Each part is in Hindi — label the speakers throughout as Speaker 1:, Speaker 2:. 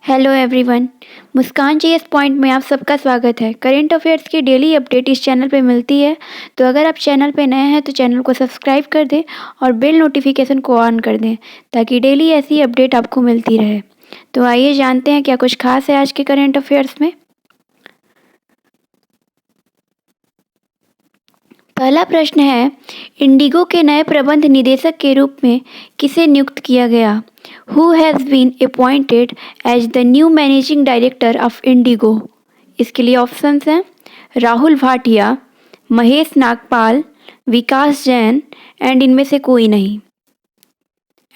Speaker 1: Hello everyone. मुस्कान जी इस पॉइंट में आप सबका स्वागत है। करंट अफेयर्स की डेली अपडेट इस चैनल पे मिलती है, तो अगर आप चैनल पे नए हैं तो चैनल को सब्सक्राइब कर दें और बेल नोटिफिकेशन को ऑन कर दें ताकि डेली ऐसी अपडेट आपको मिलती रहे। तो आइए जानते हैं क्या कुछ खास है आज के करंट अफेयर्स में। पहला प्रश्न है, इंडिगो के नए प्रबंध निदेशक के रूप में किसे नियुक्त किया गया? Who has been appointed as the new managing director of IndiGo? इसके लिए ऑप्शंस हैं राहुल भाटिया, महेश नागपाल, विकास जैन एंड इनमें से कोई नहीं।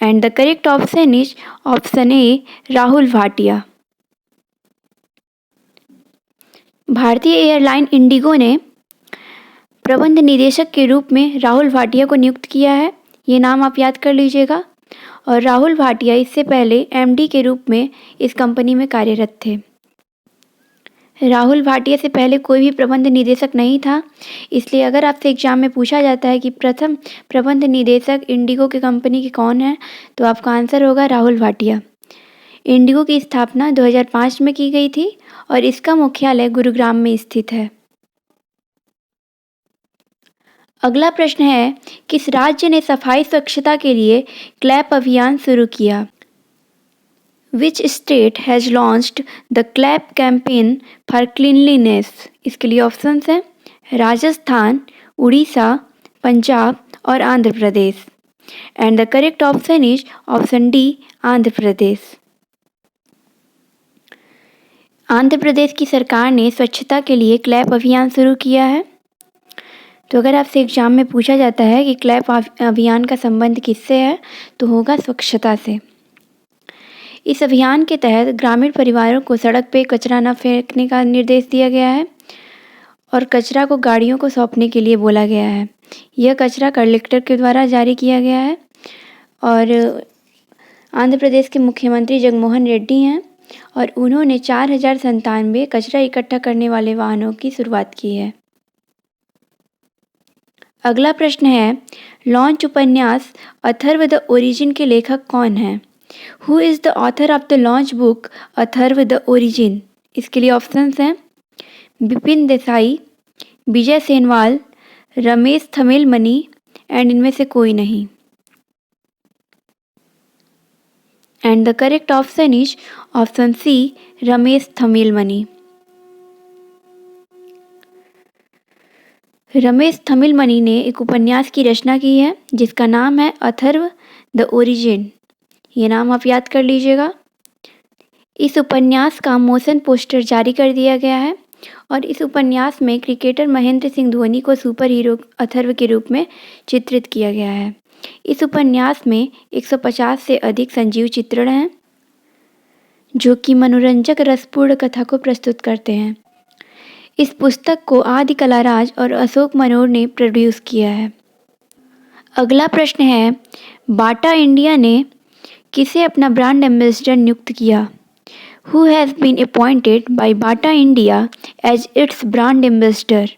Speaker 1: And the correct option is option A Rahul Bhatia. भारतीय एयरलाइन इंडिगो ने प्रबंध निदेशक के रूप में राहुल भाटिया को नियुक्त किया है। ये नाम आप याद कर लीजिएगा। और राहुल भाटिया इससे पहले एमडी के रूप में इस कंपनी में कार्यरत थे। राहुल भाटिया से पहले कोई भी प्रबंध निदेशक नहीं था, इसलिए अगर आपसे एग्जाम में पूछा जाता है कि प्रथम प्रबंध निदेशक इंडिगो की कंपनी के कौन है, तो आपका आंसर होगा राहुल भाटिया। इंडिगो की स्थापना 2005 में की गई थी और इसका मुख्यालय गुरुग्राम में स्थित है। अगला प्रश्न है, किस राज्य ने सफाई स्वच्छता के लिए क्लैप अभियान शुरू किया? Which state has launched the CLAP campaign for cleanliness? इसके लिए ऑप्शंस हैं राजस्थान, उड़ीसा, पंजाब और Andhra Pradesh. And the correct option is option D, Andhra Pradesh. Andhra Pradesh की सरकार ने स्वच्छता के लिए क्लैप अभियान शुरू किया है। तो अगर आपसे एग्जाम में पूछा जाता है कि क्लैप अभियान का संबंध किससे है, तो होगा स्वच्छता से। इस अभियान के तहत ग्रामीण परिवारों को सड़क पे कचरा न फेंकने का निर्देश दिया गया है और कचरा को गाड़ियों को सौंपने के लिए बोला गया है। यह कचरा कलेक्टर के द्वारा जारी किया गया है और आंध्र प्रदेश के मुख्यमंत्री जगनमोहन रेड्डी हैं और उन्होंने 4097 कचरा इकट्ठा करने वाले वाहनों की शुरुआत की है। अगला प्रश्न है, लॉन्च उपन्यास अथर्व द ओरिजिन के लेखक कौन हैं? Who is the author of the launch book Atharva the origin? इसके लिए ऑप्शंस हैं विपिन देसाई, विजय सेनवाल, रमेश थमिलमनी एंड इनमें से कोई नहीं। And the correct option is option C, Ramesh Thamilmani. Ramesh Thamilmani ने एक उपन्यास की रचना की है जिसका नाम है अथर्व द ओरिजिन। ये नाम आप याद कर लीजिएगा। इस उपन्यास का मोशन पोस्टर जारी कर दिया गया है और इस उपन्यास में क्रिकेटर महेंद्र सिंह धोनी को सुपर हीरो अथर्व के रूप में चित्रित किया गया है। इस उपन्यास में 150 से अधिक सजीव चित्रण हैं जो कि मनोरंजक रसपूर्ण कथा को प्रस्तुत करते हैं। इस पुस्तक को आदि कलाराज और अशोक मनोर ने प्रोड्यूस किया है। अगला प्रश्न है, बाटा इंडिया ने किसे अपना ब्रांड एम्बेसडर नियुक्त किया? Who has been appointed by Bata India as its brand ambassador?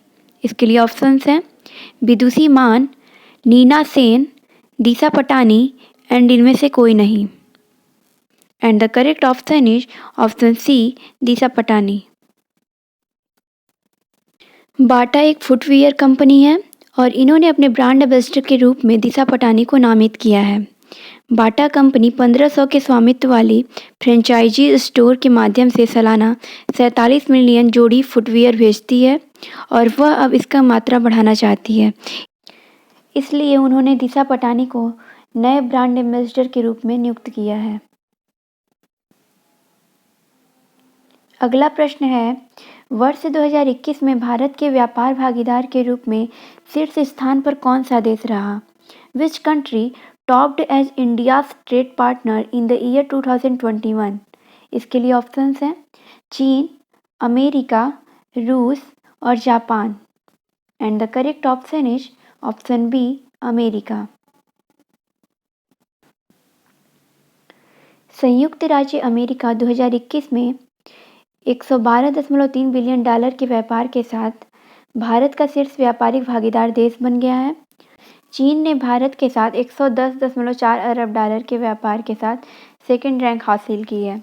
Speaker 1: इसके लिए ऑप्शंस हैं विदुषी मान, नीना सेन, दिशा पटानी एंड इनमें से कोई नहीं। And the correct option is option C, Disha Patani. Bata एक फुटवियर कंपनी है और इन्होंने अपने ब्रांड एम्बेसडर के रूप में दिशा पटानी को नामित किया है। बाटा कंपनी 1500 के स्वामित्व वाली फ्रेंचाइजी स्टोर के माध्यम से सालाना 47 मिलियन जोड़ी फुटवियर भेजती है और वह अब इसका मात्रा बढ़ाना चाहती है। इसलिए उन्होंने दिशा पटानी को नए ब्रांड एम्बेसडर के रूप में नियुक्त किया है। अगला प्रश्न है, वर्ष 2021 में भारत के व्यापार भागीदार के रूप में शीर्ष स्थान पर कौन सा देश रहा? Which country topped as India's trade partner in the year 2021? इसके लिए ऑप्शंस हैं चीन, अमेरिका, रूस और Japan. And the correct option is option B, America. संयुक्त राज्य अमेरिका 2021 में 112.3 बिलियन डॉलर के व्यापार के साथ भारत का शीर्ष व्यापारिक भागीदार देश बन गया है। चीन ने भारत के साथ 110.4 अरब डॉलर के व्यापार के साथ सेकंड रैंक हासिल की है।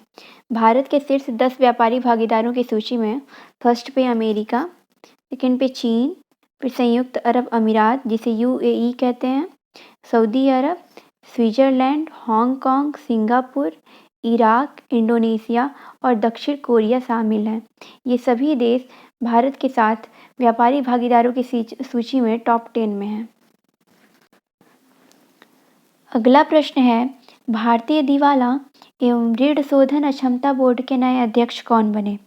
Speaker 1: भारत के शीर्ष 10 व्यापारी भागीदारों की सूची में फर्स्ट पे अमेरिका, सेकंड पे चीन, फिर संयुक्त अरब अमीरात जिसे यूएई कहते हैं, Saudi Arab, Switzerland, Hong Kong, Singapore, Iraq, Indonesia और दक्षिण कोरिया शामिल हैं। ये सभी देश भारत के साथ व्यापारी भागीदारों की सूची में टॉप 10 में हैं। अगला प्रश्न है, भारतीय दिवाला एवं ऋण शोधन अक्षमता बोर्ड के नए अध्यक्ष कौन बने?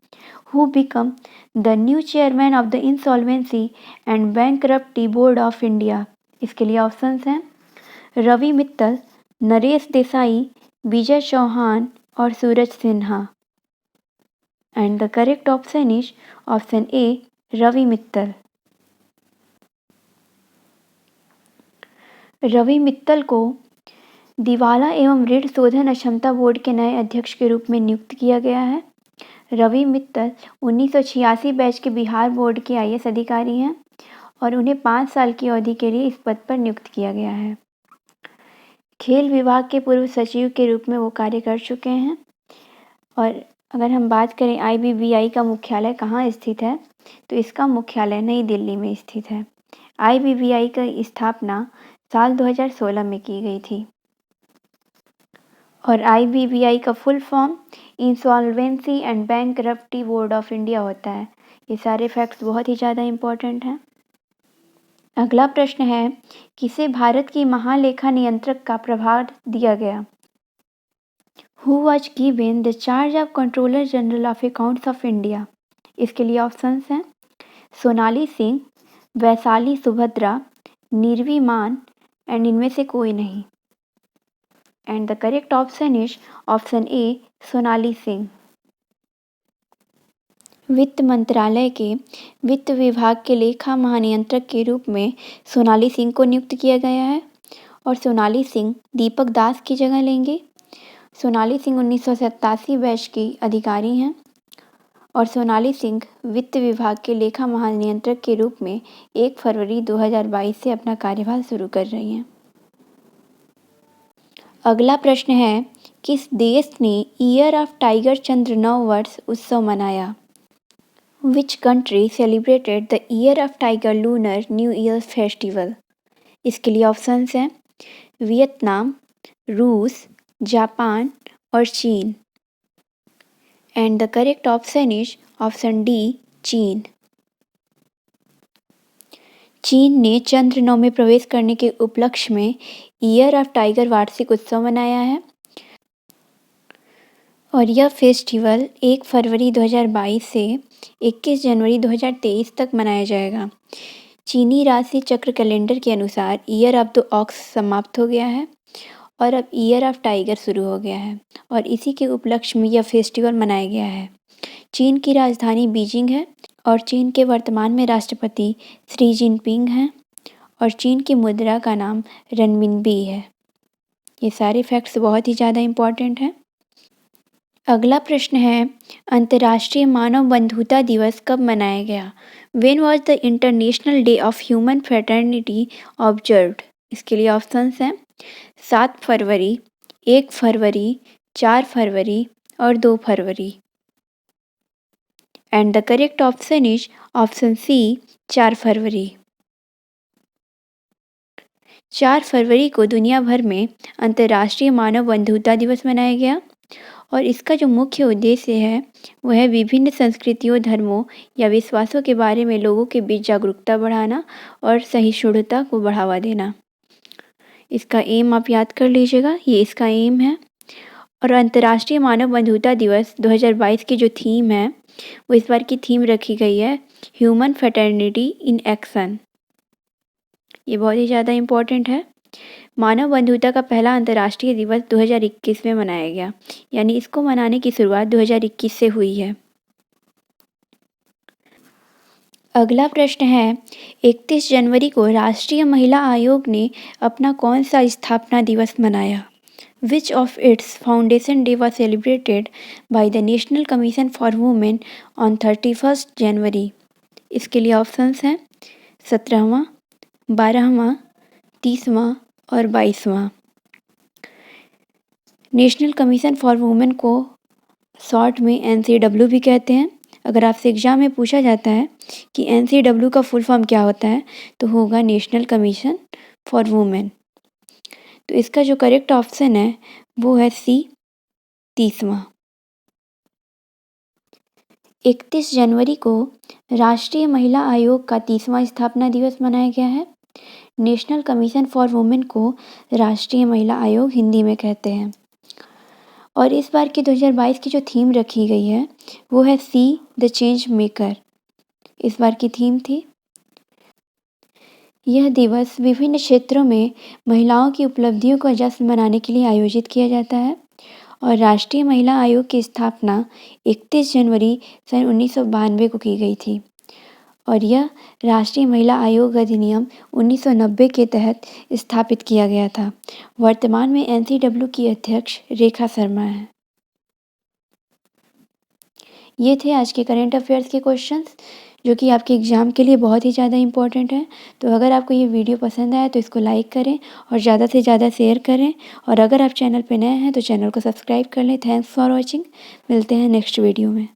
Speaker 1: Who become the new chairman of the insolvency and bankruptcy board of India? इसके लिए ऑप्शंस हैं रवि मित्तल, नरेश देसाई, विजय चौहान और Suraj Sinha. And the correct option is option A, Ravi Mittal. Ravi Mittal को दिवाला एवं ऋण शोधन अक्षमता बोर्ड के नए अध्यक्ष के रूप में नियुक्त किया गया है। रवि मित्तल 1986 बैच के बिहार बोर्ड के आईएएस अधिकारी हैं और उन्हें 5 साल की अवधि के लिए इस पद पर नियुक्त किया गया है। खेल विभाग के पूर्व सचिव के रूप में वो कार्य कर चुके हैं। और अगर हम बात करें आईबीबीआई का मुख्यालय कहाँ स्थित है, तो इसका मुख्यालय नई दिल्ली में स्थित है। आईबीबीआई की स्थापना साल 2016 में की गई थी। और आईबीबीआई का full form insolvency and bankruptcy board of India होता है। ये सारे फैक्ट्स बहुत ही ज़्यादा इम्पोर्टेंट हैं। अगला प्रश्न है, किसे भारत की महालेखा नियंत्रक का प्रभार दिया गया? Who was given the charge of controller general of accounts of India? इसके लिए ऑप्शंस हैं सोनाली सिंह, वैशाली सुभद्रा, निर्वी मान एंड इनमें से कोई नहीं। And the correct option is option ए, सोनाली सिंह। वित्त मंत्रालय के वित्त विभाग के लेखा महानियंत्रक के रूप में सोनाली सिंह को नियुक्त किया गया है और सोनाली सिंह दीपक दास की जगह लेंगे। सोनाली सिंह 1987 बैच की अधिकारी हैं और सोनाली सिंह वित्त विभाग के लेखा महानियंत्रक के रूप में 1 फरवरी 2022 से अपना कार्यभार शुरू कर रही हैं। अगला प्रश्न है, किस देश ने ईयर ऑफ टाइगर चंद्र नव वर्ष उत्सव मनाया? Which country celebrated the year of tiger lunar new year festival? इसके लिए ऑप्शंस हैं वियतनाम, रूस, जापान और चीन। And the correct option is option D, चीन। चीन ने चंद्र नौ में प्रवेश करने के उपलक्ष्य में ईयर ऑफ टाइगर वार्षिक उत्सव मनाया है और यह फेस्टिवल 1 फरवरी 2022 से 21 जनवरी 2023 तक मनाया जाएगा। चीनी राशि चक्र कैलेंडर के अनुसार ईयर ऑफ द ऑक्स समाप्त हो गया है और अब ईयर ऑफ टाइगर शुरू हो गया है और इसी के उपलक्ष्य में यह फेस्टिवल मनाया गया है। चीन की राजधानी बीजिंग है और चीन के वर्तमान में राष्ट्रपति शी जिनपिंग हैं और चीन की मुद्रा का नाम रनमिनबी है। ये सारे फैक्ट्स बहुत ही ज़्यादा इम्पॉर्टेंट हैं। अगला प्रश्न है, अंतर्राष्ट्रीय मानव बंधुता दिवस कब मनाया गया? When was the international day of human fraternity observed? इसके लिए ऑप्शंस हैं 7 फरवरी, 1 फरवरी, 4 फरवरी और 2 फरवरी। And the correct option is option C, 4 फरवरी। 4 फरवरी को दुनिया भर में अंतर्राष्ट्रीय मानव बंधुता दिवस मनाया गया और इसका जो मुख्य उद्देश्य है वह है विभिन्न संस्कृतियों, धर्मों या विश्वासों के बारे में लोगों के बीच जागरूकता बढ़ाना और सहिष्णुता को बढ़ावा देना। इसका एम आप याद कर लीजिएगा, ये इसका एम है। और अंतर्राष्ट्रीय मानव बंधुता दिवस 2022 की जो थीम है वो इस बार की थीम रखी गई है ह्यूमन फ्रेटर्निटी इन एक्शन। ये बहुत ही ज़्यादा इम्पोर्टेंट है। मानव बंधुता का पहला अंतर्राष्ट्रीय दिवस 2021 में मनाया गया, यानी इसको मनाने की शुरुआत 2021 से हुई है। अगला प्रश्न है, 31 जनवरी को राष्ट्रीय महिला आयोग ने अपना कौन सा स्थापना दिवस मनाया? Which of its foundation day was celebrated by the national commission for women on 31 जनवरी? इसके लिए ऑप्शंस हैं 17वां, 12वां, 30वां और 22वां। नेशनल कमीशन फॉर वुमेन को शॉर्ट में NCW भी कहते हैं। अगर आपसे एग्ज़ाम में पूछा जाता है कि NCW का फुल फॉर्म क्या होता है, तो होगा नेशनल कमीशन फॉर वुमेन। तो इसका जो करेक्ट ऑप्शन है वो है सी, 30वां। 31 जनवरी को राष्ट्रीय महिला आयोग का 30वां स्थापना दिवस मनाया गया है। नेशनल कमीशन फॉर वुमेन को राष्ट्रीय महिला आयोग हिंदी में कहते हैं। और इस बार की 2022 की जो थीम रखी गई है वो है सी द चेंज मेकर। इस बार की थीम थी। यह दिवस विभिन्न क्षेत्रों में महिलाओं की उपलब्धियों का जश्न मनाने के लिए आयोजित किया जाता है और राष्ट्रीय महिला आयोग की स्थापना 31 जनवरी सन 1992 को की गई थी और यह राष्ट्रीय महिला आयोग अधिनियम 1990 के तहत स्थापित किया गया था। वर्तमान में NCW की अध्यक्ष रेखा शर्मा हैं। ये थे आज के करंट अफेयर्स के क्वेश्चंस जो कि आपके एग्ज़ाम के लिए बहुत ही ज़्यादा इम्पोर्टेंट है। तो अगर आपको ये वीडियो पसंद आया तो इसको लाइक करें और ज़्यादा से ज़्यादा शेयर करें और अगर आप चैनल पे नए हैं तो चैनल को सब्सक्राइब कर लें। Thanks for watching. मिलते हैं नेक्स्ट वीडियो में।